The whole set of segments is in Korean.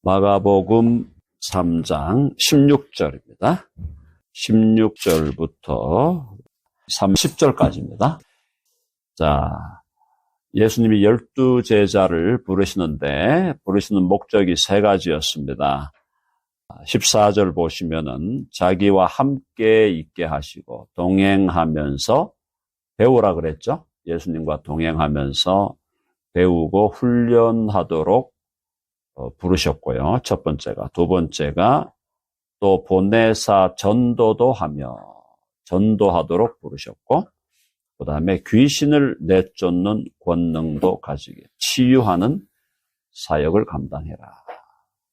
마가복음 3장 16절입니다. 16절부터 30절까지입니다. 자, 예수님이 12제자를 부르시는데 부르시는 목적이 세 가지였습니다. 14절 보시면은 자기와 함께 있게 하시고 동행하면서 배우라 그랬죠. 예수님과 동행하면서 배우고 훈련하도록 부르셨고요. 첫 번째가. 두 번째가 또 보내사 전도도 하며 전도하도록 부르셨고, 그 다음에 귀신을 내쫓는 권능도 가지게, 치유하는 사역을 감당해라.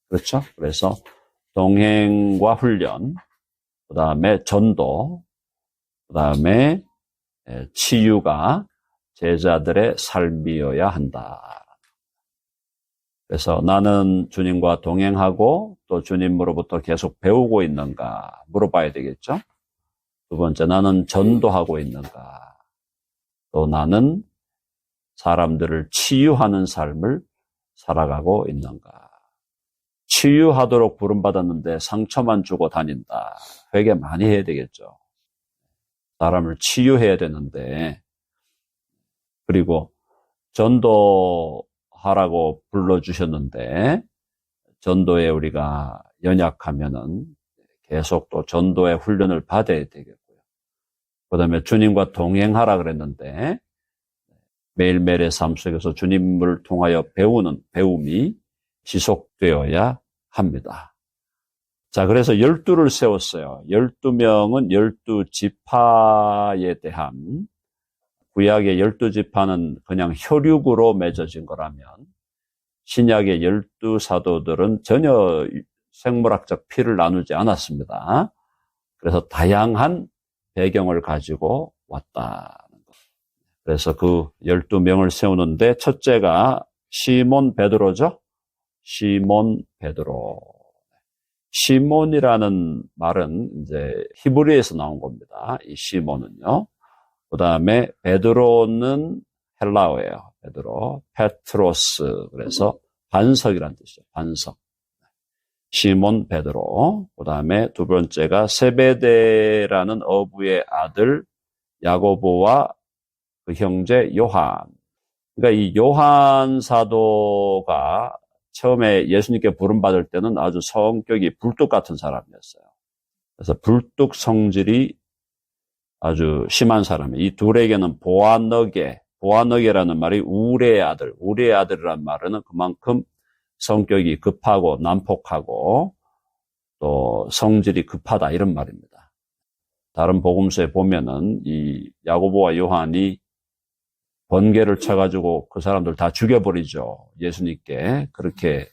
그렇죠? 그래서 동행과 훈련, 그 다음에 전도, 그 다음에 치유가 제자들의 삶이어야 한다. 그래서 나는 주님과 동행하고 또 주님으로부터 계속 배우고 있는가 물어봐야 되겠죠? 두 번째, 나는 전도하고 있는가? 또 나는 사람들을 치유하는 삶을 살아가고 있는가? 치유하도록 부름받았는데 상처만 주고 다닌다. 회개 많이 해야 되겠죠. 사람을 치유해야 되는데, 그리고 전도하라고 불러주셨는데 전도에 우리가 연약하면은 계속 또 전도의 훈련을 받아야 되겠고요. 그 다음에 주님과 동행하라 그랬는데 매일매일의 삶 속에서 주님을 통하여 배우는 배움이 지속되어야 합니다. 자, 그래서 12를 세웠어요. 12명은 12지파에 대한, 구약의 12지파는 그냥 혈육으로 맺어진 거라면 신약의 12사도들은 전혀 생물학적 피를 나누지 않았습니다. 그래서 다양한 배경을 가지고 왔다는 것. 그래서 그 12명을 세우는데 첫째가 시몬 베드로죠. 시몬 베드로. 시몬이라는 말은 이제 히브리에서 나온 겁니다. 이 시몬은요. 그 다음에 베드로는 헬라어예요. 베드로, 페트로스. 그래서 반석이라는 뜻이죠. 반석. 시몬 베드로. 그 다음에 두 번째가 세베데라는 어부의 아들 야고보와 그 형제 요한. 그러니까 이 요한 사도가 처음에 예수님께 부름받을 때는 아주 성격이 불뚝 같은 사람이었어요. 그래서 불뚝 성질이 아주 심한 사람이에요. 이 둘에게는 보아너게라는 말이 우레의 아들이라는 말은 그만큼 성격이 급하고 난폭하고 또 성질이 급하다 이런 말입니다. 다른 복음서에 보면은 이 야고보와 요한이 번개를 쳐가지고 그 사람들 다 죽여버리죠. 예수님께 그렇게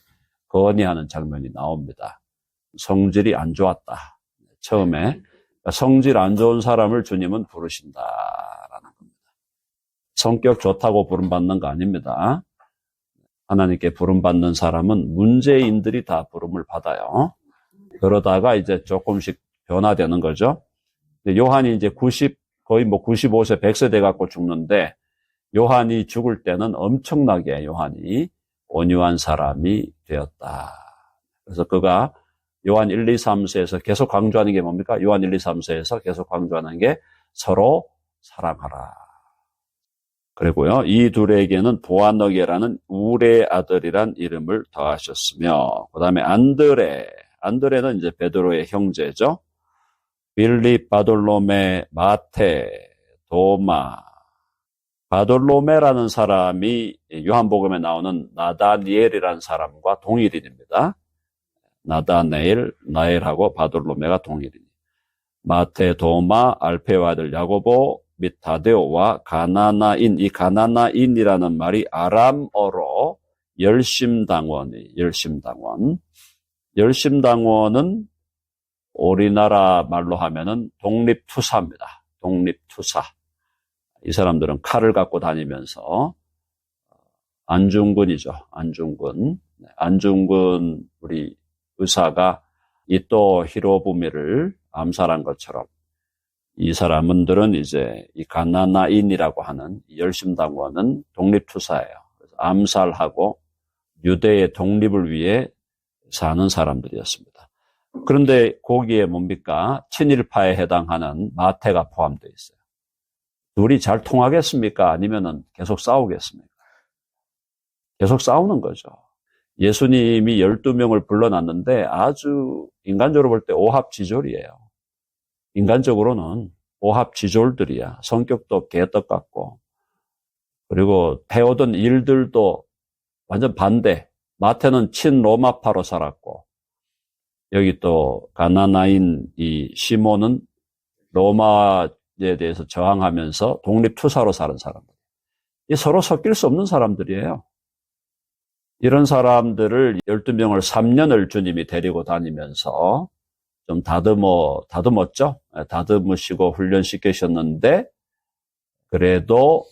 건의하는 장면이 나옵니다. 성질이 안 좋았다. 처음에 성질 안 좋은 사람을 주님은 부르신다라는 겁니다. 성격 좋다고 부름받는 거 아닙니다. 하나님께 부름받는 사람은 문제인들이 다 부름을 받아요. 그러다가 이제 조금씩 변화되는 거죠. 요한이 이제 거의 95세, 100세 돼갖고 죽는데 요한이 죽을 때는 엄청나게 요한이 온유한 사람이 되었다. 그래서 그가 요한 1, 2, 3세에서 계속 강조하는 게 뭡니까? 요한 1, 2, 3세에서 계속 강조하는 게 서로 사랑하라. 그리고요, 이 둘에게는 보아너게라는 우레의 아들이란 이름을 더하셨으며, 그 다음에 안드레는 이제 베드로의 형제죠. 빌립, 바돌로메, 마테, 도마. 바돌로메라는 사람이 요한복음에 나오는 나다니엘이라는 사람과 동일인입니다. 나엘하고 바돌로메가 동일이니. 마테, 도마, 알페오 아들 야고보 및 다데오와 가나나인. 이 가나나인이라는 말이 아람어로 열심당원. 열심당원은 우리나라 말로 하면은 독립투사입니다. 독립투사. 이 사람들은 칼을 갖고 다니면서 안중근이죠. 안중근 우리 의사가 이토 히로부미를 암살한 것처럼 이 사람들은 이제 이 가나나인이라고 하는 열심당원은 독립투사예요. 그래서 암살하고 유대의 독립을 위해 사는 사람들이었습니다. 그런데 거기에 뭡니까? 친일파에 해당하는 마태가 포함되어 있어요. 둘이 잘 통하겠습니까? 아니면은 계속 싸우겠습니까? 계속 싸우는 거죠. 예수님이 12명을 불러놨는데 아주 인간적으로 볼 때 오합지졸이에요. 인간적으로는 오합지졸들이야. 성격도 개떡 같고, 그리고 해오던 일들도 완전 반대. 마태는 친로마파로 살았고, 여기 또 가나나인 이 시몬은 로마에 대해서 저항하면서 독립투사로 사는 사람들. 이 서로 섞일 수 없는 사람들이에요. 이런 사람들을 12명을 3년을 주님이 데리고 다니면서 좀 다듬었죠? 다듬으시고 훈련시키셨는데, 그래도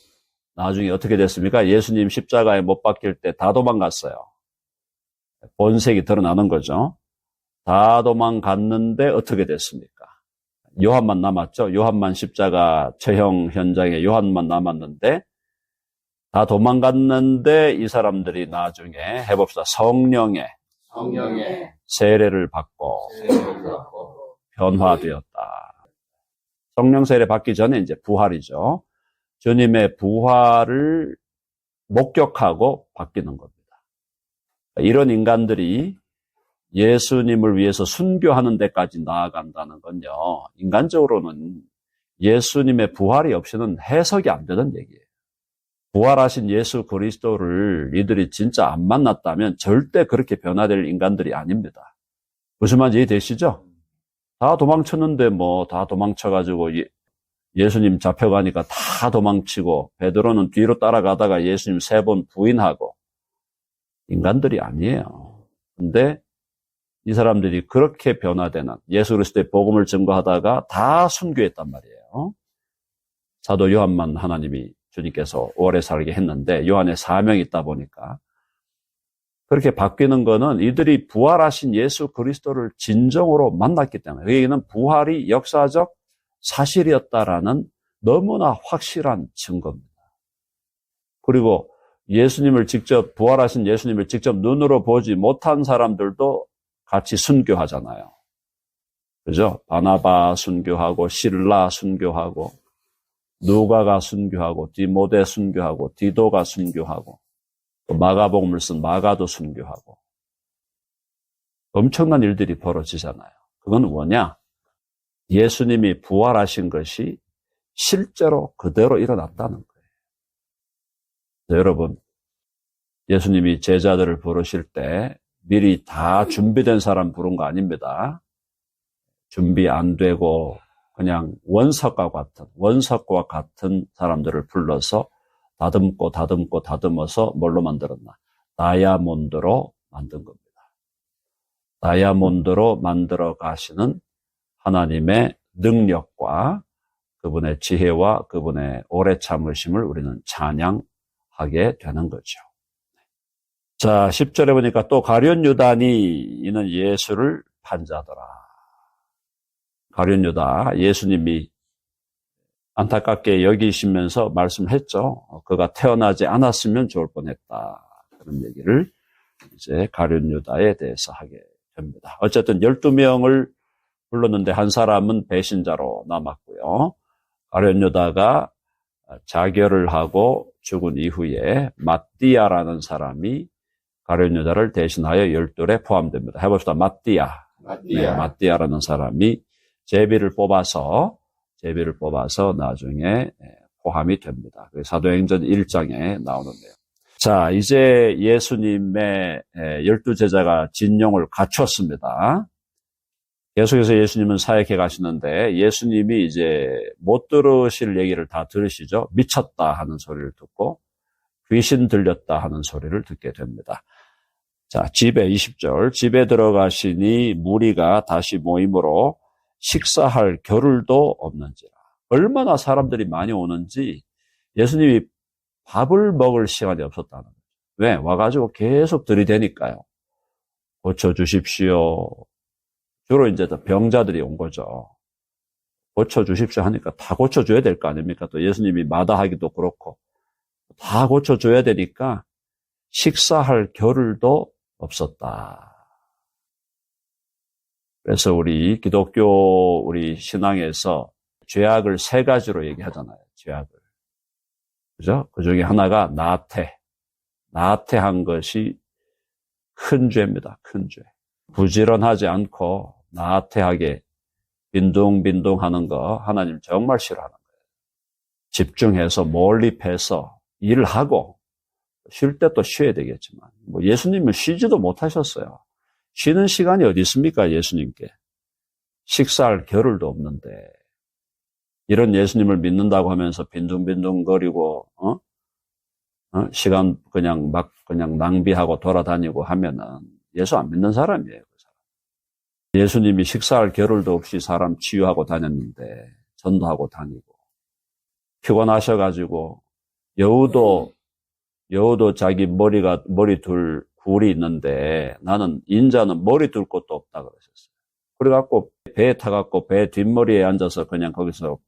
나중에 어떻게 됐습니까? 예수님 십자가에 못 박힐 때 다 도망갔어요. 본색이 드러나는 거죠. 다 도망갔는데 어떻게 됐습니까? 요한만 남았죠? 요한만 십자가 처형 현장에 요한만 남았는데, 다 도망갔는데 이 사람들이 나중에 해봅시다. 성령의 세례를 받고 변화되었다. 성령 세례 받기 전에 이제 부활이죠. 주님의 부활을 목격하고 바뀌는 겁니다. 이런 인간들이 예수님을 위해서 순교하는 데까지 나아간다는 건요, 인간적으로는 예수님의 부활이 없이는 해석이 안 되는 얘기예요. 부활하신 예수 그리스도를 이들이 진짜 안 만났다면 절대 그렇게 변화될 인간들이 아닙니다. 무슨 말인지 이해되시죠? 다 도망쳤는데 다 도망쳐가지고 예수님 잡혀가니까 다 도망치고, 베드로는 뒤로 따라가다가 예수님 3번 부인하고, 인간들이 아니에요. 근데 이 사람들이 그렇게 변화되는 예수 그리스도의 복음을 증거하다가 다 순교했단 말이에요. 사도 요한만 하나님이 주님께서 오래 살게 했는데, 요한의 사명이 있다 보니까 그렇게 바뀌는 거는 이들이 부활하신 예수 그리스도를 진정으로 만났기 때문에, 여기는 부활이 역사적 사실이었다라는 너무나 확실한 증거입니다. 그리고 예수님을 직접, 부활하신 예수님을 직접 눈으로 보지 못한 사람들도 같이 순교하잖아요. 그죠? 바나바 순교하고, 실라 순교하고, 누가가 순교하고, 디모데 순교하고, 디도가 순교하고, 또 마가복음을 쓴 마가도 순교하고, 엄청난 일들이 벌어지잖아요. 그건 뭐냐? 예수님이 부활하신 것이 실제로 그대로 일어났다는 거예요. 여러분, 예수님이 제자들을 부르실 때 미리 다 준비된 사람 부른 거 아닙니다. 준비 안 되고 그냥 원석과 같은 사람들을 불러서 다듬어서 뭘로 만들었나? 다이아몬드로 만든 겁니다. 다이아몬드로 만들어 가시는 하나님의 능력과 그분의 지혜와 그분의 오래 참으심을 우리는 찬양하게 되는 거죠. 자, 10절에 보니까 또 가룟 유다니 이는 예수를 판자더라. 가룟 유다, 예수님이 안타깝게 여기시면서 말씀했죠. 그가 태어나지 않았으면 좋을 뻔했다. 그런 얘기를 이제 가룟 유다에 대해서 하게 됩니다. 어쨌든 12명을 불렀는데 한 사람은 배신자로 남았고요. 가룟 유다가 자결을 하고 죽은 이후에 마띠아라는 사람이 가룟 유다를 대신하여 12에 포함됩니다. 해봅시다. 마띠아라는 사람이 제비를 뽑아서 나중에 포함이 됩니다. 사도행전 1장에 나오는 내용. 자, 이제 예수님의 12제자가 진용을 갖췄습니다. 계속해서 예수님은 사역해 가시는데, 예수님이 이제 못 들으실 얘기를 다 들으시죠. 미쳤다 하는 소리를 듣고 귀신 들렸다 하는 소리를 듣게 됩니다. 자, 20절 집에 들어가시니 무리가 다시 모임으로 식사할 겨를도 없는지라. 얼마나 사람들이 많이 오는지 예수님이 밥을 먹을 시간이 없었다는 거죠. 왜? 와가지고 계속 들이대니까요. 고쳐주십시오. 주로 이제 병자들이 온 거죠. 고쳐주십시오 하니까 다 고쳐줘야 될 거 아닙니까? 또 예수님이 마다하기도 그렇고 다 고쳐줘야 되니까 식사할 겨를도 없었다. 그래서 우리 기독교 우리 신앙에서 죄악을 세 가지로 얘기하잖아요. 죄악을. 그죠? 그 중에 하나가 나태한 것이 큰 죄입니다. 큰 죄. 부지런하지 않고 나태하게 빈둥빈둥하는 거 하나님 정말 싫어하는 거예요. 집중해서 몰입해서 일을 하고 쉴 때 또 쉬어야 되겠지만 뭐 예수님은 쉬지도 못하셨어요. 쉬는 시간이 어디 있습니까? 예수님께. 식사할 겨를도 없는데 이런 예수님을 믿는다고 하면서 빈둥빈둥거리고 시간 그냥 낭비하고 돌아다니고 하면은 예수 안 믿는 사람이에요. 그 사람. 예수님이 식사할 겨를도 없이 사람 치유하고 다녔는데 전도하고 다니고 피곤하셔가지고 여우도 자기 머리 둘 굴이 있는데 나는 인자는 머리 둘 곳도 없다 그러셨어요. 그래갖고 배에 타갖고 배 뒷머리에 앉아서 그냥 거기서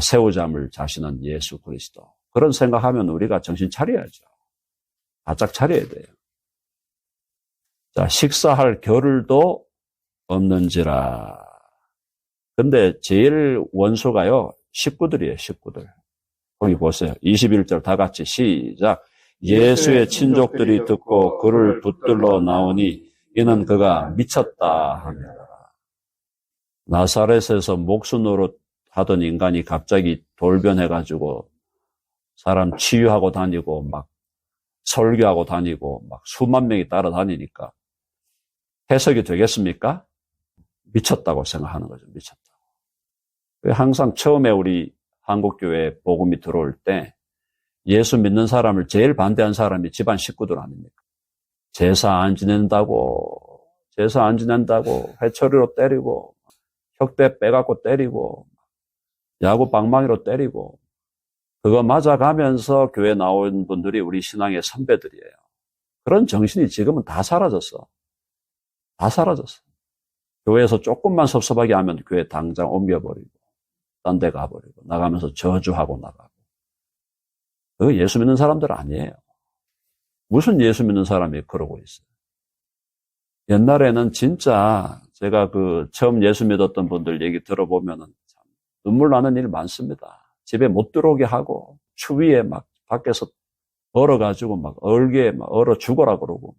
새우잠을 자시는 예수 그리스도. 그런 생각하면 우리가 정신 차려야죠. 바짝 차려야 돼요. 자, 식사할 겨를도 없는지라. 근데 제일 원수가요, 식구들이에요, 식구들. 거기 보세요. 21절 다 같이 시작. 예수의 친족들이 듣고 그를 붙들러 나오니 이는 그가 미쳤다 하며. 나사렛에서 목수 노릇 하던 인간이 갑자기 돌변해가지고 사람 치유하고 다니고 막 설교하고 다니고 막 수만 명이 따라다니니까 해석이 되겠습니까? 미쳤다고 생각하는 거죠. 미쳤다고. 항상 처음에 우리 한국교회 복음이 들어올 때 예수 믿는 사람을 제일 반대한 사람이 집안 식구들 아닙니까? 제사 안 지낸다고 회초리로 때리고 혁대 빼갖고 때리고 야구 방망이로 때리고 그거 맞아가면서 교회 나온 분들이 우리 신앙의 선배들이에요. 그런 정신이 지금은 다 사라졌어. 다 사라졌어. 교회에서 조금만 섭섭하게 하면 교회 당장 옮겨버리고 딴 데 가버리고 나가면서 저주하고 나가고. 그거 예수 믿는 사람들 아니에요. 무슨 예수 믿는 사람이 그러고 있어요. 옛날에는 진짜 제가 처음 예수 믿었던 분들 얘기 들어보면은 참 눈물 나는 일 많습니다. 집에 못 들어오게 하고 추위에 막 밖에서 얼어가지고 막 얼게 막 얼어 죽어라 그러고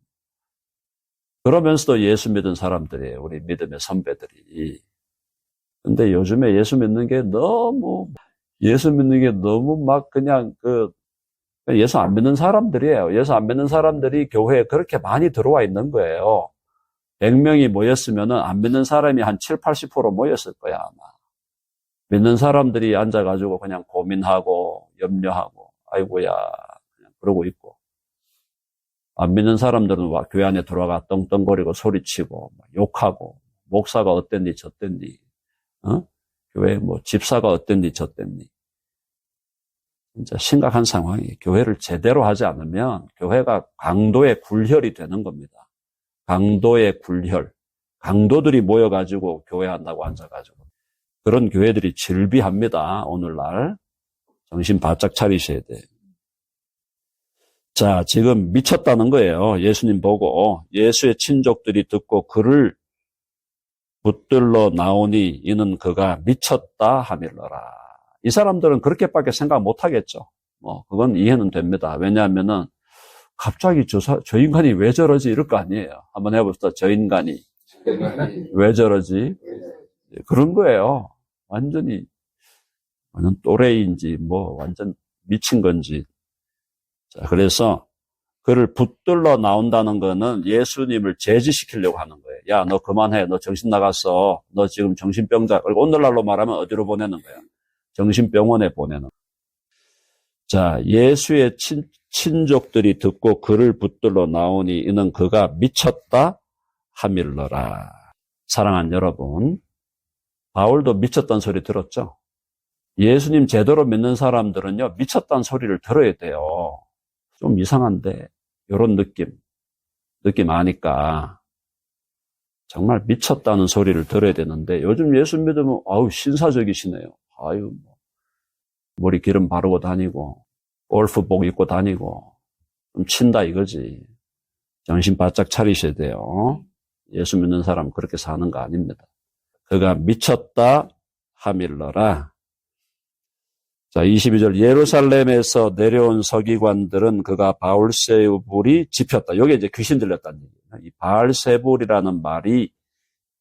그러면서도 예수 믿은 사람들이에요. 우리 믿음의 선배들이. 근데 요즘에 예수 믿는 게 너무 막 그냥 예수 안 믿는 사람들이에요. 예수 안 믿는 사람들이 교회에 그렇게 많이 들어와 있는 거예요. 100명이 모였으면은 안 믿는 사람이 한 7, 80% 모였을 거야, 아마. 믿는 사람들이 앉아가지고 그냥 고민하고, 염려하고, 아이고야, 그냥 그러고 있고. 안 믿는 사람들은 교회 안에 들어가 떵떵거리고 소리치고, 욕하고, 목사가 어땠니, 저땠니, 교회 집사가 어땠니, 저땠니. 진짜 심각한 상황이 교회를 제대로 하지 않으면 교회가 강도의 굴혈이 되는 겁니다. 강도의 굴혈. 강도들이 모여가지고 교회 한다고 앉아가지고. 그런 교회들이 질비합니다. 오늘날. 정신 바짝 차리셔야 돼요. 자, 지금 미쳤다는 거예요. 예수님 보고. 예수의 친족들이 듣고 그를 붙들러 나오니 이는 그가 미쳤다 하밀러라. 이 사람들은 그렇게밖에 생각 못 하겠죠. 그건 이해는 됩니다. 왜냐하면은 갑자기 저 인간이 왜 저러지? 이럴 거 아니에요. 한번 해봅시다. 저 인간이 왜 저러지? 그런 거예요. 완전 또래인지 완전 미친 건지. 자, 그래서 그를 붙들러 나온다는 거는 예수님을 제지시키려고 하는 거예요. 야, 너 그만해. 너 정신 나갔어. 너 지금 정신병자. 그리고 오늘날로 말하면 어디로 보내는 거야? 정신병원에 보내는 거예요. 자, 예수의 친족들이 듣고 그를 붙들러 나오니 이는 그가 미쳤다 하밀러라. 사랑하는 여러분, 바울도 미쳤다는 소리 들었죠? 예수님 제대로 믿는 사람들은요, 미쳤다는 소리를 들어야 돼요. 좀 이상한데, 이런 느낌 아니까 정말 미쳤다는 소리를 들어야 되는데 요즘 예수 믿으면 신사적이시네요. 머리 기름 바르고 다니고 골프복 입고 다니고 좀 친다 이거지. 정신 바짝 차리셔야 돼요. 예수 믿는 사람은 그렇게 사는 거 아닙니다. 그가 미쳤다 하밀러라. 자, 22절 예루살렘에서 내려온 서기관들은 그가 바울세불이 집혔다. 이게 이제 귀신 들렸다는 얘기예요. 이 바알세불이라는 말이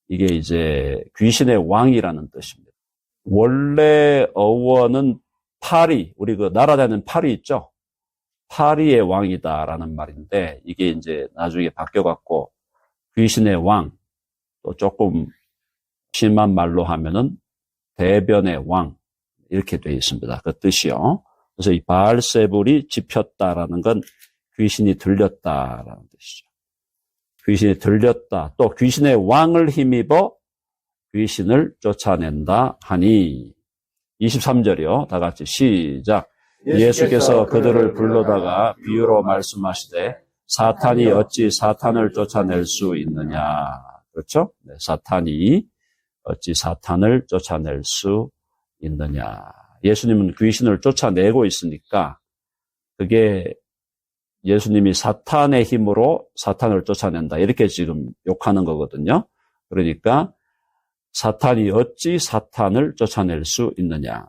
이게 이제 귀신의 왕이라는 뜻입니다. 원래 어원은 파리, 우리 그 날아다니는 파리 있죠? 파리의 왕이다라는 말인데 이게 이제 나중에 바뀌어갖고 귀신의 왕, 또 조금 심한 말로 하면은 대변의 왕 이렇게 되어 있습니다. 그 뜻이요. 그래서 이 바알세불이 집혔다라는 건 귀신이 들렸다라는 뜻이죠. 귀신이 들렸다. 또 귀신의 왕을 힘입어 귀신을 쫓아낸다 하니 23절이요. 다 같이 시작. 예수께서 그들을 불러다가 비유로 말씀하시되 사탄이 어찌 사탄을 쫓아낼 수 있느냐. 그렇죠? 네, 사탄이 어찌 사탄을 쫓아낼 수 있느냐. 예수님은 귀신을 쫓아내고 있으니까 그게 예수님이 사탄의 힘으로 사탄을 쫓아낸다. 이렇게 지금 욕하는 거거든요. 그러니까 사탄이 어찌 사탄을 쫓아낼 수 있느냐.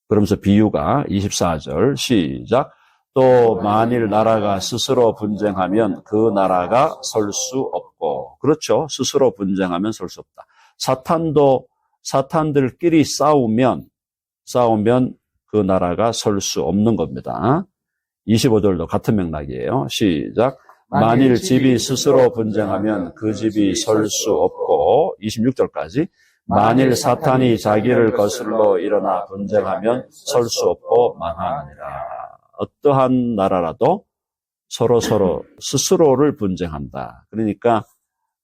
그러면서 비유가 24절 시작. 또 만일 나라가 스스로 분쟁하면 그 나라가 설 수 없고. 그렇죠. 스스로 분쟁하면 설 수 없다. 사탄도 사탄들끼리 싸우면 그 나라가 설 수 없는 겁니다. 25절도 같은 맥락이에요. 시작. 만일 집이 스스로 분쟁하면 그 집이 설 수 없고 26절까지 만일 사탄이 자기를 거슬러 일어나 분쟁하면 설 수 없고 망하느니라. 어떠한 나라라도 서로 스스로를 분쟁한다. 그러니까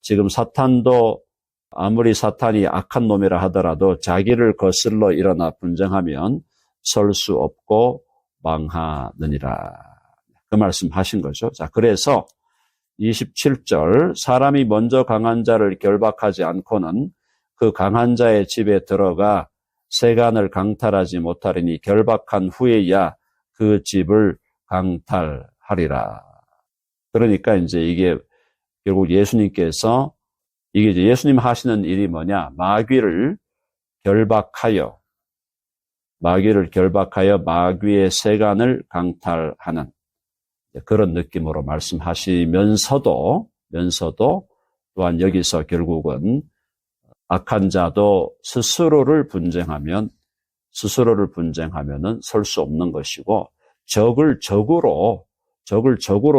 지금 사탄도 아무리 사탄이 악한 놈이라 하더라도 자기를 거슬러 일어나 분쟁하면 설 수 없고 망하느니라. 그 말씀 하신 거죠. 자, 그래서 27절 사람이 먼저 강한 자를 결박하지 않고는 그 강한 자의 집에 들어가 세간을 강탈하지 못하리니 결박한 후에야 그 집을 강탈하리라. 그러니까 이제 이게 결국 예수님께서 이게 이제 예수님 하시는 일이 뭐냐? 마귀를 결박하여 마귀의 세간을 강탈하는 그런 느낌으로 말씀하시면서도 또한 여기서 결국은 악한 자도 스스로를 분쟁하면은 설 수 없는 것이고 적을 적으로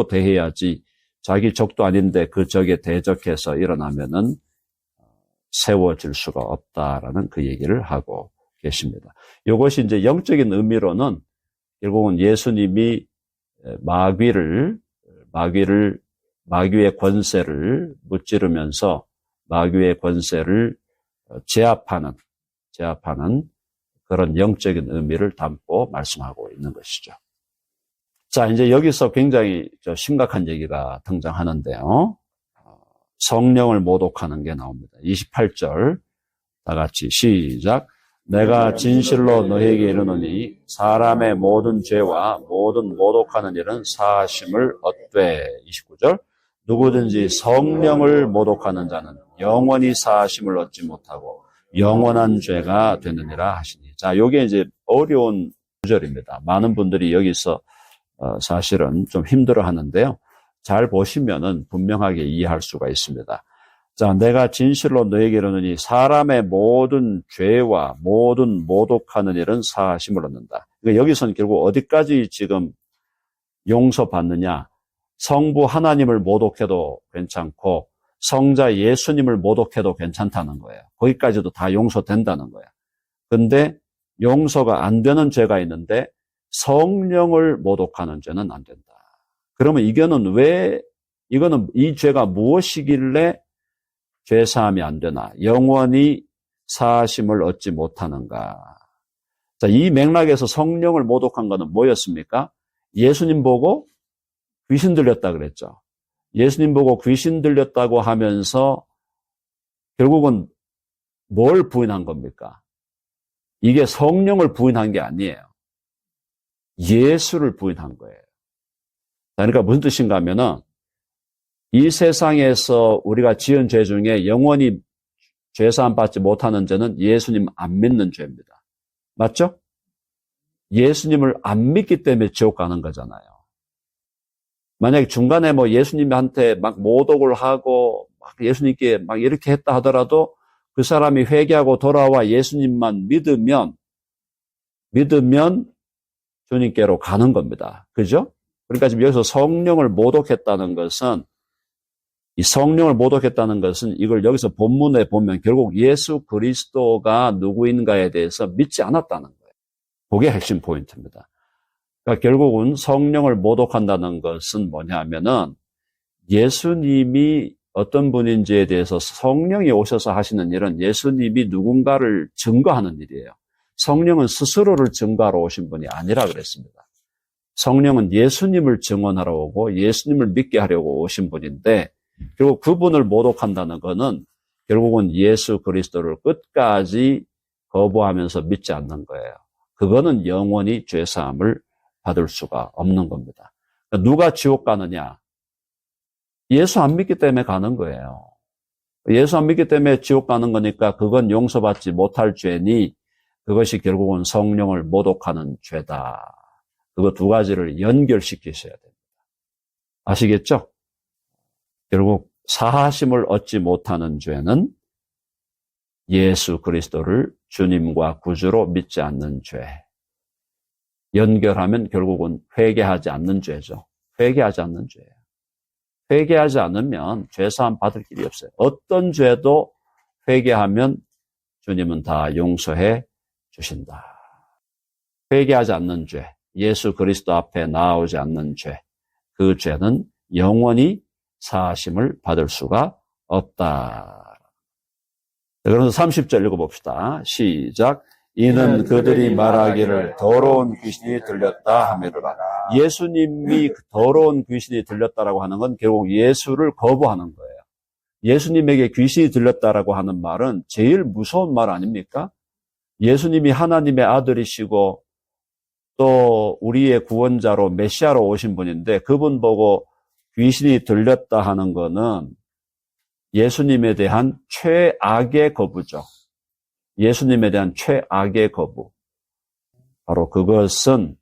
대해야지 자기 적도 아닌데 그 적에 대적해서 일어나면은 세워질 수가 없다라는 그 얘기를 하고 계십니다. 이것이 이제 영적인 의미로는 결국은 예수님이 마귀의 권세를 무찌르면서 마귀의 권세를 제압하는 그런 영적인 의미를 담고 말씀하고 있는 것이죠. 자, 이제 여기서 굉장히 심각한 얘기가 등장하는데요. 성령을 모독하는 게 나옵니다. 28절 다 같이 시작. 내가 진실로 너에게 이르노니 사람의 모든 죄와 모든 모독하는 일은 사하심을 얻되. 29절 누구든지 성령을 모독하는 자는 영원히 사하심을 얻지 못하고 영원한 죄가 되느니라 하시니. 자, 요게 이제 어려운 구절입니다. 많은 분들이 여기서 사실은 좀 힘들어 하는데요. 잘 보시면은 분명하게 이해할 수가 있습니다. 자, 내가 진실로 너에게 이르노니 사람의 모든 죄와 모든 모독하는 일은 사하심을 얻는다. 그러니까 여기서는 결국 어디까지 지금 용서받느냐? 성부 하나님을 모독해도 괜찮고 성자 예수님을 모독해도 괜찮다는 거예요. 거기까지도 다 용서된다는 거예요. 근데 용서가 안 되는 죄가 있는데 성령을 모독하는 죄는 안 된다. 그러면 이거는 이 죄가 무엇이길래 죄 사함이 안 되나? 영원히 사하심을 얻지 못하는가? 자, 이 맥락에서 성령을 모독한 것은 뭐였습니까? 예수님 보고 귀신 들렸다 그랬죠. 예수님 보고 귀신 들렸다고 하면서 결국은 뭘 부인한 겁니까? 이게 성령을 부인한 게 아니에요. 예수를 부인한 거예요. 그러니까 무슨 뜻인가 하면은 이 세상에서 우리가 지은 죄 중에 영원히 죄사함 받지 못하는 죄는 예수님 안 믿는 죄입니다. 맞죠? 예수님을 안 믿기 때문에 지옥 가는 거잖아요. 만약에 중간에 뭐 예수님한테 막 모독을 하고 막 예수님께 막 이렇게 했다 하더라도 그 사람이 회개하고 돌아와 예수님만 믿으면 주님께로 가는 겁니다. 그죠? 그러니까 지금 여기서 성령을 모독했다는 것은 이걸 여기서 본문에 보면 결국 예수 그리스도가 누구인가에 대해서 믿지 않았다는 거예요. 그게 핵심 포인트입니다. 그러니까 결국은 성령을 모독한다는 것은 뭐냐 하면은 예수님이 어떤 분인지에 대해서 성령이 오셔서 하시는 일은 예수님이 누군가를 증거하는 일이에요. 성령은 스스로를 증거하러 오신 분이 아니라 그랬습니다. 성령은 예수님을 증언하러 오고 예수님을 믿게 하려고 오신 분인데 결국 그분을 모독한다는 것은 결국은 예수 그리스도를 끝까지 거부하면서 믿지 않는 거예요. 그거는 영원히 죄사함을 받을 수가 없는 겁니다. 그러니까 누가 지옥 가느냐? 예수 안 믿기 때문에 가는 거예요. 예수 안 믿기 때문에 지옥 가는 거니까 그건 용서받지 못할 죄니 그것이 결국은 성령을 모독하는 죄다. 그거 두 가지를 연결시키셔야 됩니다. 아시겠죠? 결국 사하심을 얻지 못하는 죄는 예수 그리스도를 주님과 구주로 믿지 않는 죄. 연결하면 결국은 회개하지 않는 죄죠. 회개하지 않는 죄예요. 회개하지 않으면 죄사함 받을 길이 없어요. 어떤 죄도 회개하면 주님은 다 용서해 주신다. 회개하지 않는 죄, 예수 그리스도 앞에 나아오지 않는 죄, 그 죄는 영원히 사하심을 받을 수가 없다. 그래서 30절 읽어봅시다. 시작. 이는 그들이 말하기를 더러운 귀신이 들렸다 하미로라. 예수님이 더러운 귀신이 들렸다라고 하는 건 결국 예수를 거부하는 거예요. 예수님에게 귀신이 들렸다라고 하는 말은 제일 무서운 말 아닙니까? 예수님이 하나님의 아들이시고 또 우리의 구원자로 메시아로 오신 분인데 그분 보고 귀신이 들렸다 하는 거는 예수님에 대한 최악의 거부죠. 예수님에 대한 최악의 거부. 바로 그것은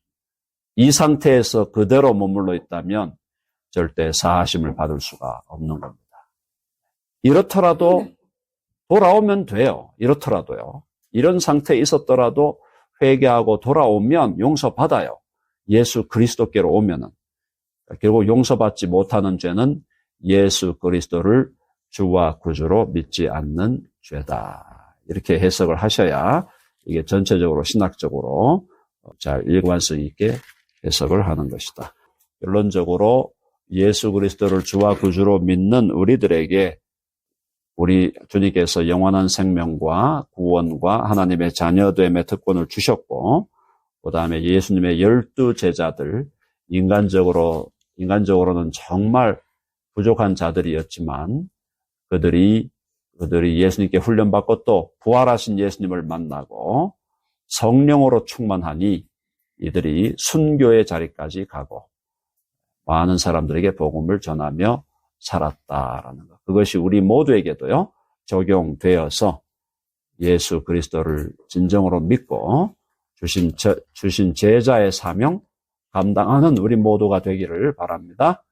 이 상태에서 그대로 머물러 있다면 절대 사하심을 받을 수가 없는 겁니다. 이렇더라도 돌아오면 돼요. 이렇더라도요. 이런 상태에 있었더라도 회개하고 돌아오면 용서받아요. 예수 그리스도께로 오면은. 결국 용서받지 못하는 죄는 예수 그리스도를 주와 구주로 믿지 않는 죄다. 이렇게 해석을 하셔야 이게 전체적으로 신학적으로 잘 일관성 있게 해석을 하는 것이다. 결론적으로 예수 그리스도를 주와 구주로 믿는 우리들에게 우리 주님께서 영원한 생명과 구원과 하나님의 자녀됨의 특권을 주셨고, 그 다음에 예수님의 12제자들, 인간적으로는 정말 부족한 자들이었지만, 그들이 예수님께 훈련받고 또 부활하신 예수님을 만나고 성령으로 충만하니 이들이 순교의 자리까지 가고 많은 사람들에게 복음을 전하며 살았다라는 것. 그것이 우리 모두에게도요, 적용되어서 예수 그리스도를 진정으로 믿고 주신 제자의 사명 감당하는 우리 모두가 되기를 바랍니다.